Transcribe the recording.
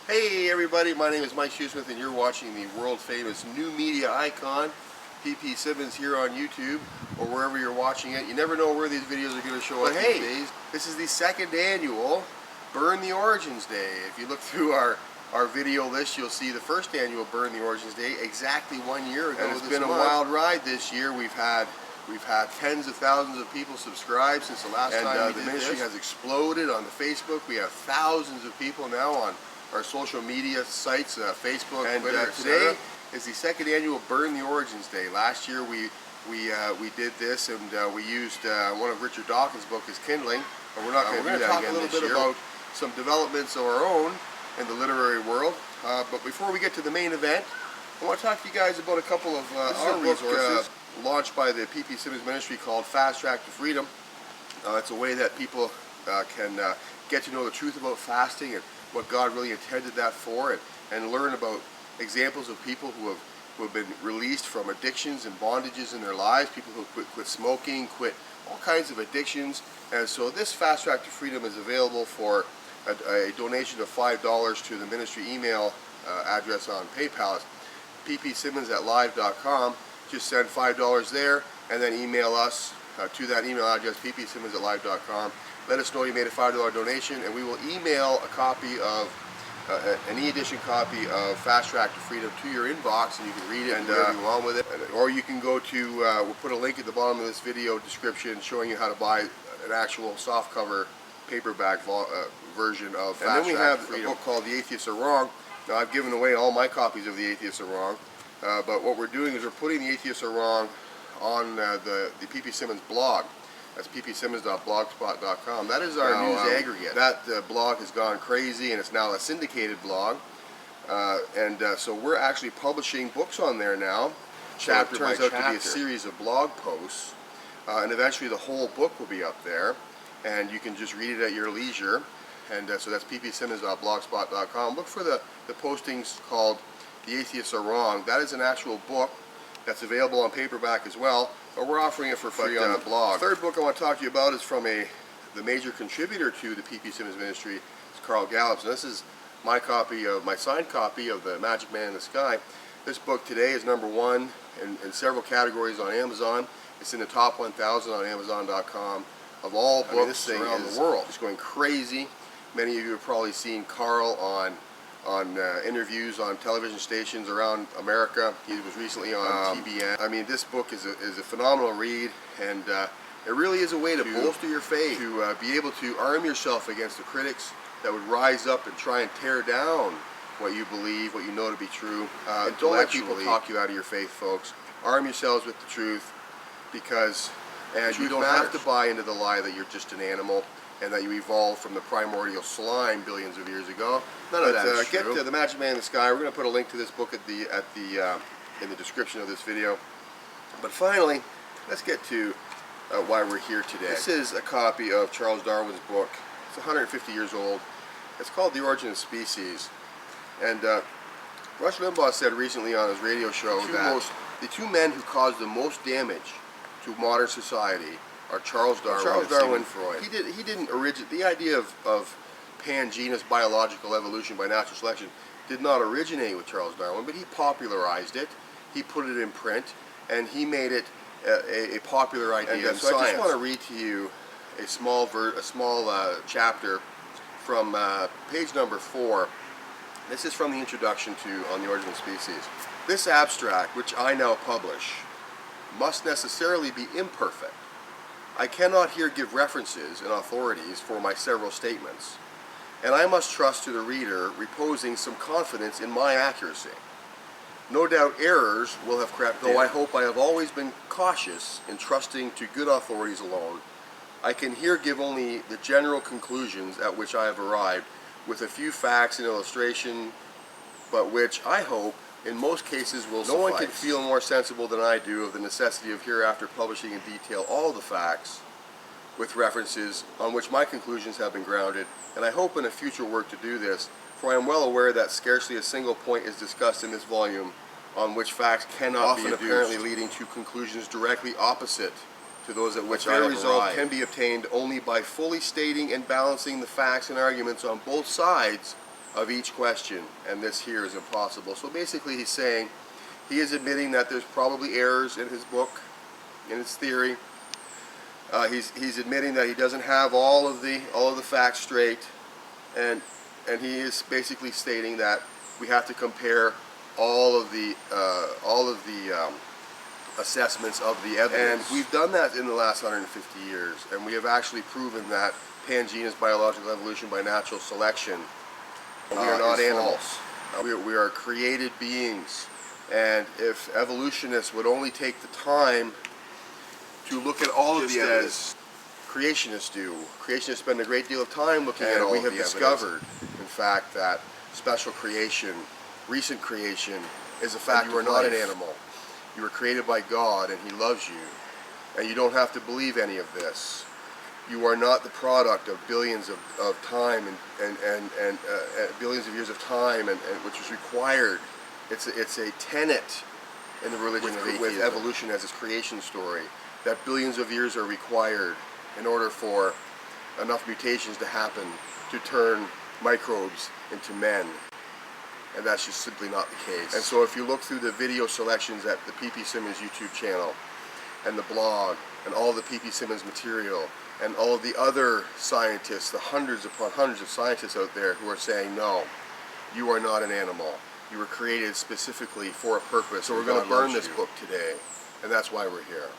Hey everybody, my name is Mike Shoesmith and you're watching the world famous new media icon, PPSIMMONS, here on YouTube or wherever you're watching it. You never know where these videos are going to show up these days. This is the second annual Burn the Origins Day. If you look through our video list, you'll see the first annual Burn the Origins Day exactly 1 year ago. And it's been a wild ride this year. We've had tens of thousands of people subscribe since the last time we did. The ministry has exploded on the Facebook. We have thousands of people now on our social media sites, Facebook, and Twitter, today is the second annual Burn the Origins Day. Last year we did this, and we used one of Richard Dawkins' book as kindling, but we're not going to do that again this year. We're going to talk a little bit about some developments of our own in the literary world, but before we get to the main event, I want to talk to you guys about a couple of our resources launched by the PPSIMMONS ministry called Fast Track to Freedom. It's a way that people can get to know the truth about fasting and what God really intended that for, and learn about examples of people who have been released from addictions and bondages in their lives, people who quit smoking, quit all kinds of addictions. And so this Fast Track to Freedom is available for a donation of $5 to the ministry email address on PayPal. PPSIMMONS@live.com. Just send $5 there and then email us to that email address, PPSIMMONS@live.com. Let us know you made a $5 donation, and we will email a copy of an e-edition copy of Fast Track to Freedom to your inbox, and you can read it and do whatever you want with it. Or you can go to, we'll put a link at the bottom of this video description showing you how to buy an actual softcover paperback version of Fast Track to Freedom. And then we have a book called The Atheists Are Wrong. Now, I've given away all my copies of The Atheists Are Wrong, but what we're doing is we're putting The Atheists Are Wrong on the PPSIMMONS blog. That's ppsimmons.blogspot.com. That is our news aggregate. That blog has gone crazy, and it's now a syndicated blog. So we're actually publishing books on there now. Chapter by chapter. It turns out to be a series of blog posts, and eventually the whole book will be up there, and you can just read it at your leisure. And so that's ppsimmons.blogspot.com. Look for the postings called The Atheists Are Wrong. That is an actual book that's available on paperback as well, but we're offering it for free on the blog. The third book I want to talk to you about is from the major contributor to the PPSIMMONS ministry. It's Carl Gallups, and this is my signed copy of The Magic Man in the Sky. This book today is #1 in several categories on Amazon. It's in the top 1,000 on Amazon.com of all books around the world. It's going crazy. Many of you have probably seen Carl on interviews on television stations around America. He was recently on TBN. I mean, this book is a phenomenal read, and it really is a way to bolster your faith, to be able to arm yourself against the critics that would rise up and try and tear down what you believe, what you know to be true. Don't let people talk you out of your faith, folks. Arm yourselves with the truth, because you don't have to buy into the lie that you're just an animal and that you evolved from the primordial slime billions of years ago. None of that is true. Get to The Magic Man in the Sky. We're going to put a link to this book in the description of this video. But finally, let's get to why we're here today. This is a copy of Charles Darwin's book. It's 150 years old. It's called The Origin of Species. And Rush Limbaugh said recently on his radio show that the two men who caused the most damage to modern society are Charles Darwin and Sigmund Freud. He didn't originate the idea of pan-genus biological evolution by natural selection. Did not originate with Charles Darwin, but he popularized it. He put it in print, and he made it a popular idea in science. So I just want to read to you a small chapter from page number 4. This is from the introduction to On the Origin of Species. This abstract, which I now publish, must necessarily be imperfect. I cannot here give references and authorities for my several statements, and I must trust to the reader reposing some confidence in my accuracy. No doubt errors will have crept in. Though I hope I have always been cautious in trusting to good authorities alone, I can here give only the general conclusions at which I have arrived, with a few facts and illustration, but which I hope in most cases will suffice. No one can feel more sensible than I do of the necessity of hereafter publishing in detail all the facts with references on which my conclusions have been grounded, and I hope in a future work to do this, for I am well aware that scarcely a single point is discussed in this volume on which facts cannot be deduced, apparently leading to conclusions directly opposite to those at which I have arrived. A fair result can be obtained only by fully stating and balancing the facts and arguments on both sides of each question, and this here is impossible. So basically he's saying, he is admitting that there's probably errors in his book, in his theory. He's admitting that he doesn't have all of the facts straight, and he is basically stating that we have to compare all of the assessments of the evidence. And we've done that in the last 150 years, and we have actually proven that pangenus biological evolution by natural selection, we are not animals. We are created beings, and if evolutionists would only take the time to look at all of the evidence, creationists do. Creationists spend a great deal of time looking at all of the evidence. We have discovered, in fact, that special creation, recent creation, is a fact. You are not an animal. You were created by God, and He loves you, and you don't have to believe any of this. You are not the product of billions of time and billions of years of time, and which is required. It's a tenet in the religion of atheism, with evolution as its creation story, that billions of years are required in order for enough mutations to happen to turn microbes into men. And that's just simply not the case. And so if you look through the video selections at the PPSIMMONS YouTube channel, and the blog, and all the PPSIMMONS material, and all of the other scientists, the hundreds upon hundreds of scientists out there who are saying, no, you are not an animal. You were created specifically for a purpose. So we're going to burn this book today, and that's why we're here.